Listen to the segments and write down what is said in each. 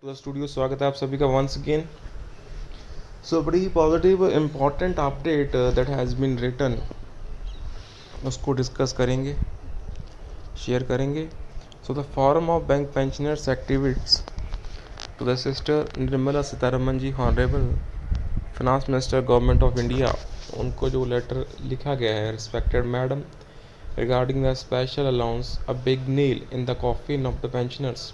To the studio. स्वागत है आप सभी का वंस अगेन। सो बड़ी positive important update that has been written, उसको डिस्कस करेंगे, शेयर करेंगे। So the forum of bank pensioners activists to the sister Nirmala Sitharaman ji, honourable finance minister government of India, उनको जो लेटर लिखा गया है, respected madam, regarding the special allowance a big nail in the coffin of the pensioners.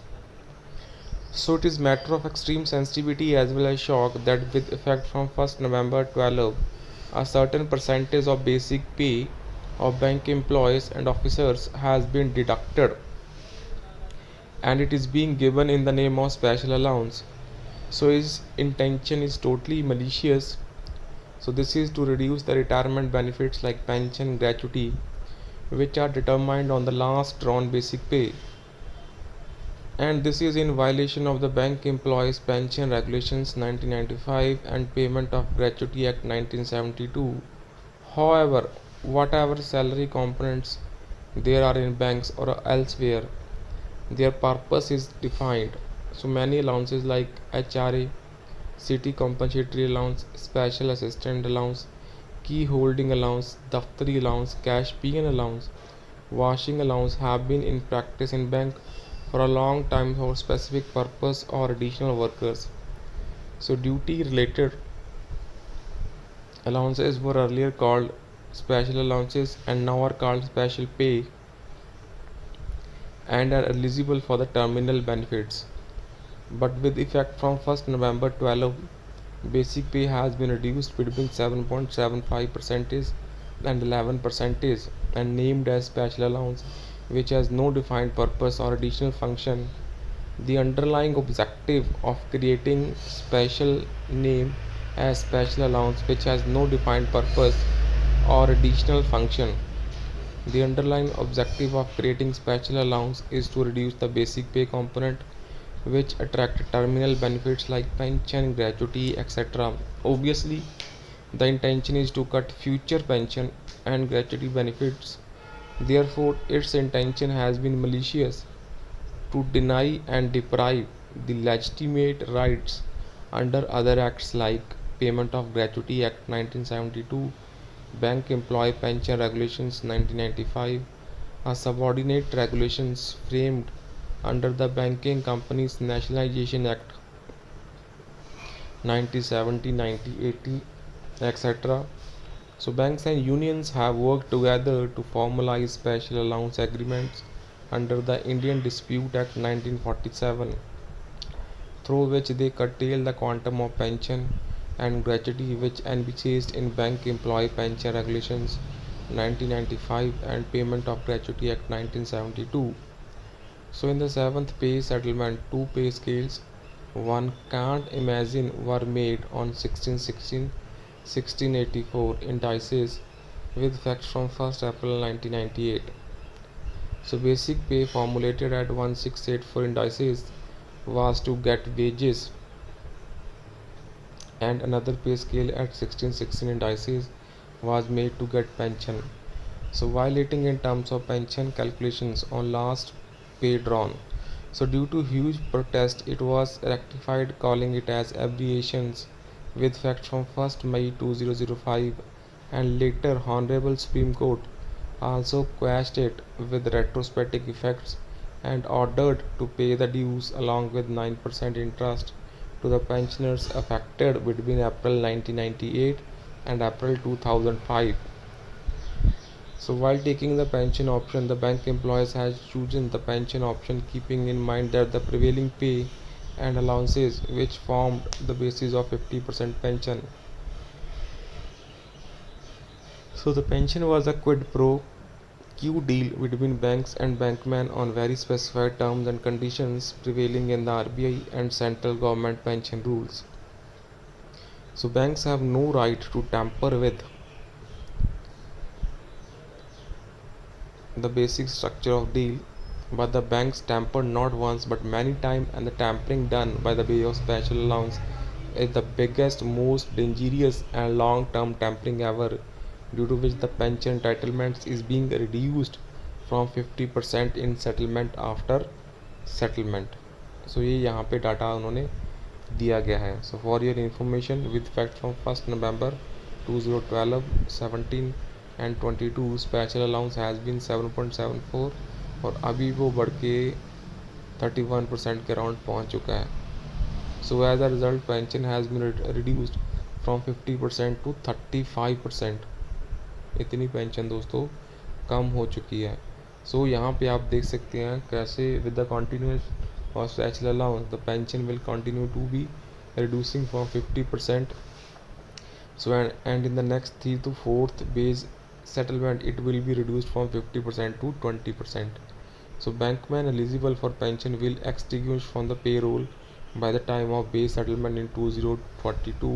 So it is matter of extreme sensitivity as well as shock that with effect from 1st November 12, a certain percentage of basic pay of bank employees and officers has been deducted, and it is being given in the name of special allowance. So his intention is totally malicious. So this is to reduce the retirement benefits like pension, gratuity, which are determined on the last drawn basic pay, and this is in violation of the Bank Employees Pension Regulations 1995 and Payment of Gratuity Act 1972. However, whatever salary components there are in banks or elsewhere, their purpose is defined. So many allowances like HRA, city compensatory allowance, special assistant allowance, key holding allowance, daftari allowance, cash PN allowance, washing allowance have been in practice in bank for a long time for specific purpose or additional workers. So duty related allowances were earlier called special allowances and now are called special pay and are eligible for the terminal benefits. But with effect from 1st November 12, basic pay has been reduced between 7.75% and 11% and named as special allowance, which has no defined purpose or additional function. The underlying objective of creating special name as special allowance, which has no defined purpose or additional function. The underlying objective of creating special allowance is to reduce the basic pay component, which attract terminal benefits like pension, gratuity, etc. Obviously, the intention is to cut future pension and gratuity benefits. Therefore, its intention has been malicious to deny and deprive the legitimate rights under other acts like Payment of Gratuity Act 1972, Bank Employee Pension Regulations 1995, a subordinate regulations framed under the Banking Companies Nationalization Act 1970, 1980, etc. So banks and unions have worked together to formalize special allowance agreements under the Indian Dispute Act 1947, through which they curtail the quantum of pension and gratuity which envisaged in Bank Employee Pension Regulations 1995 and Payment of Gratuity Act 1972. So in the seventh pay settlement, two pay scales one can't imagine were made on 16/16/1684 indices with effect from 1st April 1998. So basic pay formulated at 1684 indices was to get wages, and another pay scale at 1616 indices was made to get pension. So violating in terms of pension calculations on last pay drawn. So due to huge protest, it was rectified, calling it as abbreviations with effect from 1st May 2005, and later Honorable Supreme Court also quashed it with retrospective effects and ordered to pay the dues along with 9% interest to the pensioners affected between April 1998 and April 2005. So while taking the pension option, the bank employees has chosen the pension option keeping in mind that the prevailing pay and allowances which formed the basis of 50% pension. So the pension was a quid pro quo deal between banks and bankmen on very specified terms and conditions prevailing in the RBI and central government pension rules. So banks have no right to tamper with the basic structure of deal, but the banks tampered not once but many times, and the tampering done by the way of special allowance is the biggest, most dangerous and long-term tampering ever, due to which the pension entitlements is being reduced from 50% in settlement after settlement. So ये यहाँ पे data उन्होंने दिया गया है. So for your information, with fact from 1 November 2012, 17 and 22 special allowance has been 7.74 और अभी वो बढ़ के 31% के अराउंड पहुँच चुका है. So as a result pension has been reduced from 50% to 35%. इतनी पेंशन दोस्तों कम हो चुकी है. सो यहाँ पे आप देख सकते हैं कैसे विद द कंटिन्यूस और special allowance the pension will continue to be reducing from 50%. So and in the next 3 to 4th base settlement it will be reduced from 50% to 20%. So bankmen eligible for pension will extinguish from the payroll by the time of base settlement in 2042,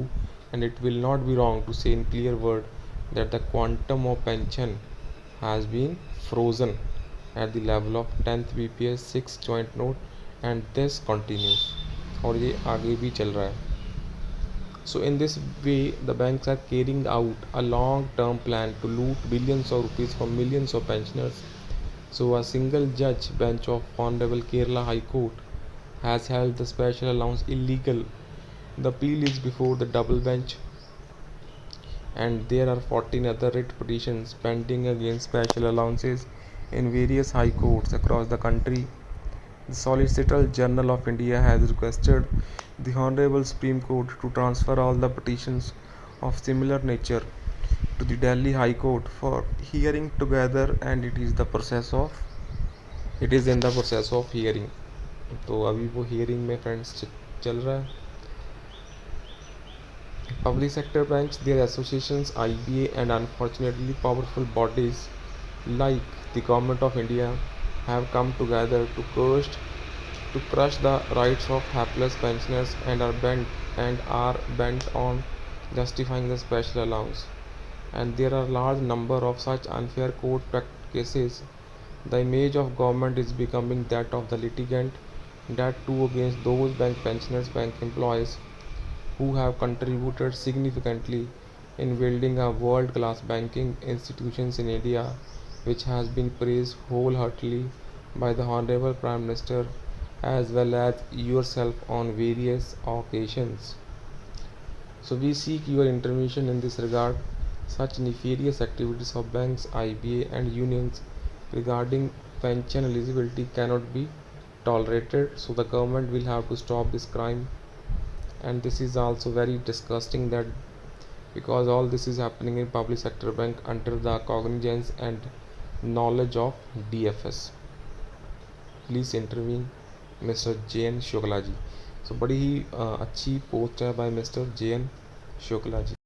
and it will not be wrong to say in clear word that the quantum of pension has been frozen at the level of 10th BPS 6 joint note, and this continues. और ये आगे भी चल रहा है. So in this way the banks are carrying out a long term plan to loot billions of rupees from millions of pensioners. So a single judge bench of Honorable Kerala High Court has held the special allowance illegal. The appeal is before the double bench, and there are 14 other writ petitions pending against special allowances in various high courts across the country. The Solicitor General of India has requested the Honorable Supreme Court to transfer all the petitions of similar nature to the Delhi High Court for hearing together, and it is in the process of hearing. तो अभी वो hearing में friends चल रहा है. Public sector banks, their associations, IBA, and unfortunately powerful bodies like the Government of India have come together to crush the rights of hapless pensioners and are bent on justifying the special allowance. And there are large number of such unfair court cases. The image of government is becoming that of the litigant, that too against those bank pensioners, bank employees who have contributed significantly in building a world-class banking institutions in India, which has been praised wholeheartedly by the Honorable Prime Minister as well as yourself on various occasions. So we seek your intervention in this regard. Such nefarious activities of banks, IBA and unions regarding pension eligibility cannot be tolerated. So the government will have to stop this crime. And this is also very disgusting that because all this is happening in public sector bank under the cognizance and knowledge of DFS. Please intervene mister JN Shukla ji. So बड़ी ही अच्छी post है by mister JN Shukla ji.